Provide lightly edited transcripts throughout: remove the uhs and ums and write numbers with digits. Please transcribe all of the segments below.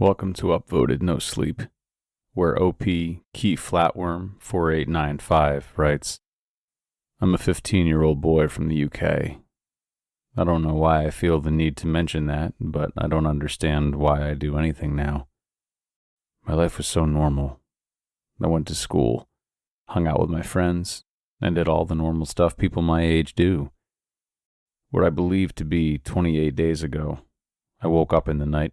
Welcome to upvoted NoSleep, where OP Key Flatworm 4895 writes, I'm a 15-year-old boy from the UK. I don't know why I feel the need to mention that, but I don't understand why I do anything now. My life was so normal. I went to school, hung out with my friends, and did all the normal stuff people my age do. What I believed to be 28 days ago, I woke up in the night.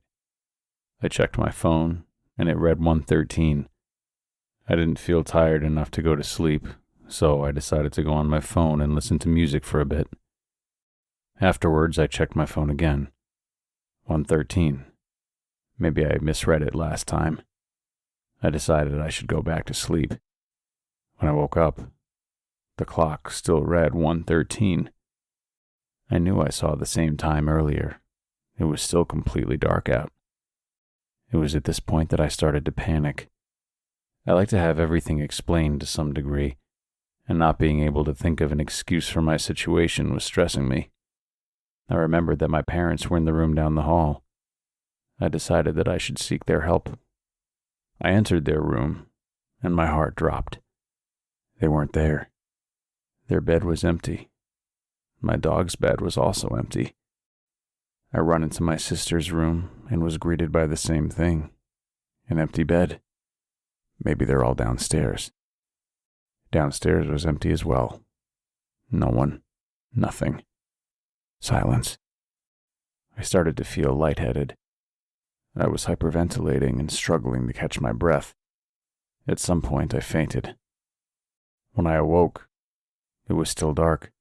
I checked my phone, and it read 1:13. I didn't feel tired enough to go to sleep, so I decided to go on my phone and listen to music for a bit. Afterwards, I checked my phone again. 1:13. Maybe I misread it last time. I decided I should go back to sleep. When I woke up, the clock still read 1:13. I knew I saw the same time earlier. It was still completely dark out. It was at this point that I started to panic. I like to have everything explained to some degree, and not being able to think of an excuse for my situation was stressing me. I remembered that my parents were in the room down the hall. I decided that I should seek their help. I entered their room, and my heart dropped. They weren't there. Their bed was empty. My dog's bed was also empty. I run into my sister's room and was greeted by the same thing. An empty bed. Maybe they're all downstairs. Downstairs was empty as well. No one. Nothing. Silence. I started to feel lightheaded. I was hyperventilating and struggling to catch my breath. At some point, I fainted. When I awoke, it was still dark.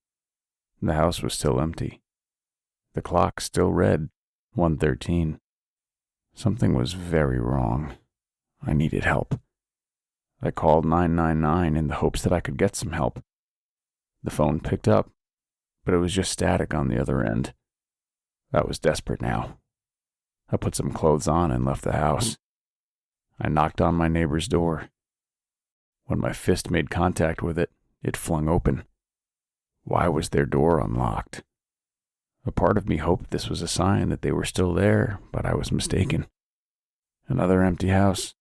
The house was still empty. The clock still read 1:13. Something was very wrong. I needed help. I called 999 in the hopes that I could get some help. The phone picked up, but it was just static on the other end. I was desperate now. I put some clothes on and left the house. I knocked on my neighbor's door. When my fist made contact with it, it flung open. Why was their door unlocked? A part of me hoped this was a sign that they were still there, but I was mistaken. Another empty house.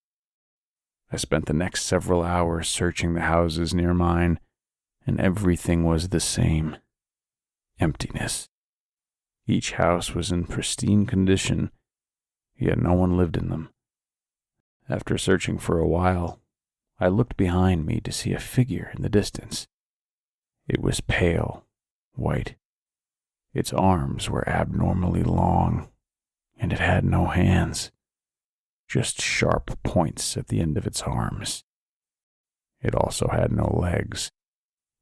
I spent the next several hours searching the houses near mine, and everything was the same. Emptiness. Each house was in pristine condition, yet no one lived in them. After searching for a while, I looked behind me to see a figure in the distance. It was pale, white. Its arms were abnormally long, and it had no hands, just sharp points at the end of its arms. It also had no legs,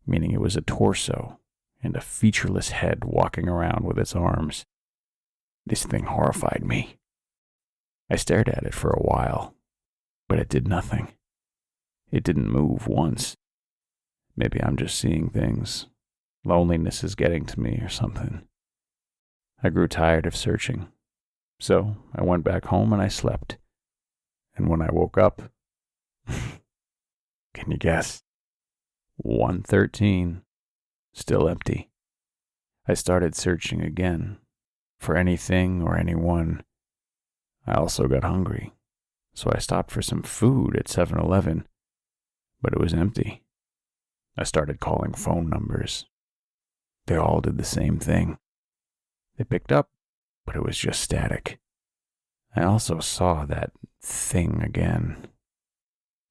meaning it was a torso and a featureless head walking around with its arms. This thing horrified me. I stared at it for a while, but it did nothing. It didn't move once. Maybe I'm just seeing things. Loneliness is getting to me or something. I grew tired of searching, so I went back home and I slept. And when I woke up, can you guess? 1:13, still empty. I started searching again, for anything or anyone. I also got hungry, so I stopped for some food at 7-Eleven, but it was empty. I started calling phone numbers. They all did the same thing. They picked up, but it was just static. I also saw that thing again.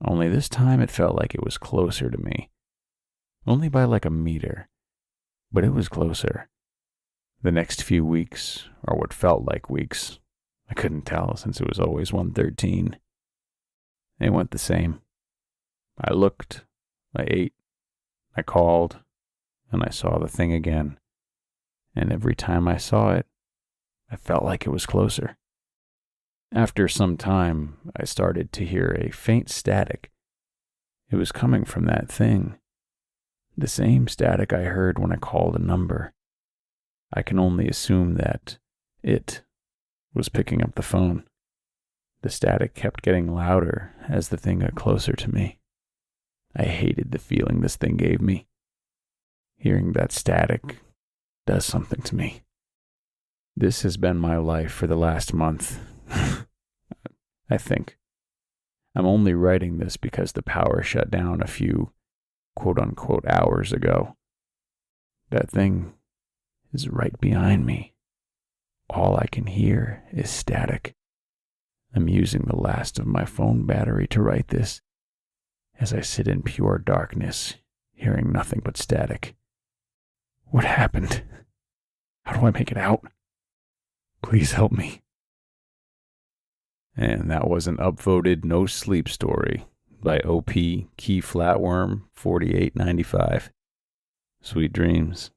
Only this time it felt like it was closer to me. Only by like a meter. But it was closer. The next few weeks, or what felt like weeks, I couldn't tell since it was always 1:13. They went the same. I looked, I ate, I called, and I saw the thing again. And every time I saw it, I felt like it was closer. After some time, I started to hear a faint static. It was coming from that thing. The same static I heard when I called a number. I can only assume that it was picking up the phone. The static kept getting louder as the thing got closer to me. I hated the feeling this thing gave me. Hearing that static does something to me. This has been my life for the last month. I think. I'm only writing this because the power shut down a few quote-unquote hours ago. That thing is right behind me. All I can hear is static. I'm using the last of my phone battery to write this, as I sit in pure darkness, hearing nothing but static. What happened? How do I make it out? Please help me. And that was an upvoted No Sleep story by OP Key Flatworm 4895. Sweet dreams.